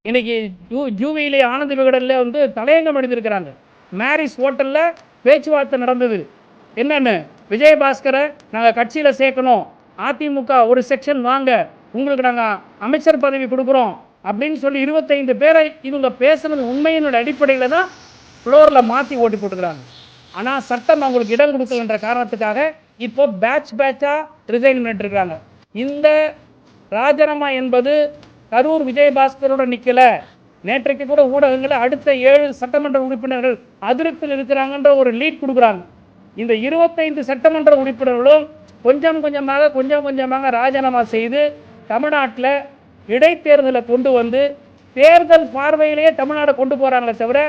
இன்னைக்கு ஜூவியிலே ஆனந்த விகடனில் வந்து தலையங்கம் எழுதியிருக்கிறாங்க. மேரிஸ் ஹோட்டலில் பேச்சுவார்த்தை நடந்தது. என்னென்னு, விஜயபாஸ்கரை நாங்கள் கட்சியில் சேர்க்கணும், அதிமுக ஒரு செக்ஷன் வாங்க, உங்களுக்கு நாங்கள் அமைச்சர் பதவி கொடுக்குறோம் அப்படின்னு சொல்லி 25 பேரை இவங்க பேசுனது உண்மையினோட அடிப்படையில் தான் ஃப்ளோரில் மாற்றி ஓட்டி போட்டுக்கிறாங்க. ஆனால் சட்டம் அவங்களுக்கு இடம் கொடுக்கலன்ற காரணத்துக்காக இப்போ பேட்சாக ரிசைன் பண்ணிட்டுருக்காங்க. இந்த ராஜினாமா என்பது கரூர் விஜயபாஸ்கரோட நிற்கல. நேற்றைக்கு கூட ஊடகங்களில் அடுத்த 7 சட்டமன்ற உறுப்பினர்கள் அதிருப்தியில் இருக்கிறாங்கன்ற ஒரு லீட் கொடுக்குறாங்க. இந்த 25 சட்டமன்ற உறுப்பினர்களும் கொஞ்சம் கொஞ்சமாக ராஜினாமா செய்து தமிழ்நாட்டில் இடைத்தேர்தலை கொண்டு வந்து தேர்தல் பார்வையிலேயே தமிழ்நாடை கொண்டு போகிறாங்களே தவிர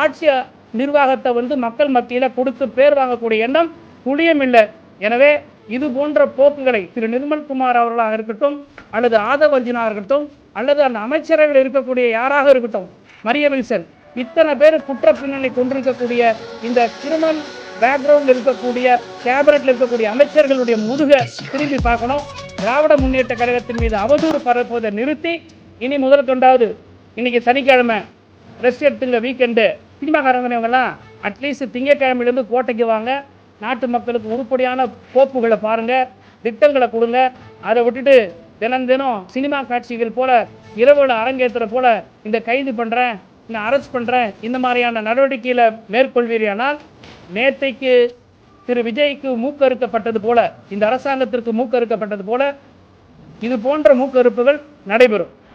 ஆட்சி நிர்வாகத்தை வந்து மக்கள் மத்தியில் கொடுத்து பேர் வாங்கக்கூடிய எண்ணம் துளியும் இல்லை. எனவே இது போன்ற போக்குகளை திரு நிர்மல்குமார் அவர்களாக இருக்கட்டும், அல்லது ஆதவ் அர்ஜுனா இருக்கட்டும், அல்லது அந்த அமைச்சரவையில் இருக்கக்கூடிய யாராக இருக்கட்டும், மரியவில்சன், இத்தனை பேர் குற்ற பின்னணி கொண்டிருக்கக்கூடிய இந்த கிரிமினல் பேக்ரவுண்டில் இருக்கக்கூடிய கேபினெட்டில் இருக்கக்கூடிய அமைச்சர்களுடைய முதுகை திரும்பி பார்க்கணும். திராவிட முன்னேற்ற கழகத்தின் மீது அவதூறு பரப்புவதை நிறுத்தி இனி முதல் கொண்டாவது இன்னைக்கு சனிக்கிழமை ரெஸ்ட் எடுத்துங்க, வீக்கெண்டு. சினிமாக்காரங்கலாம் அட்லீஸ்ட் திங்கக்கிழமையிலேருந்து கோட்டைக்கு வாங்க, நாட்டு மக்களுக்கு உருப்படியான கோப்புகளை பாருங்கள், திட்டங்களை கொடுங்க. அதை விட்டுட்டு தினம் சினிமா காட்சிகள் போல இரவுல அரங்கேற்றுற போல இந்த கைது பண்ணுறேன், இந்த அரெஸ்ட் பண்ணுறேன், இந்த மாதிரியான நடவடிக்கையில் மேற்கொள்வீர்கள். நேற்றைக்கு திரு விஜய்க்கு மூக்கறுக்கப்பட்டது போல, இந்த அரசாங்கத்திற்கு மூக்கறுக்கப்பட்டது போல இது போன்ற மூக்கறுப்புகள் நடைபெறும்.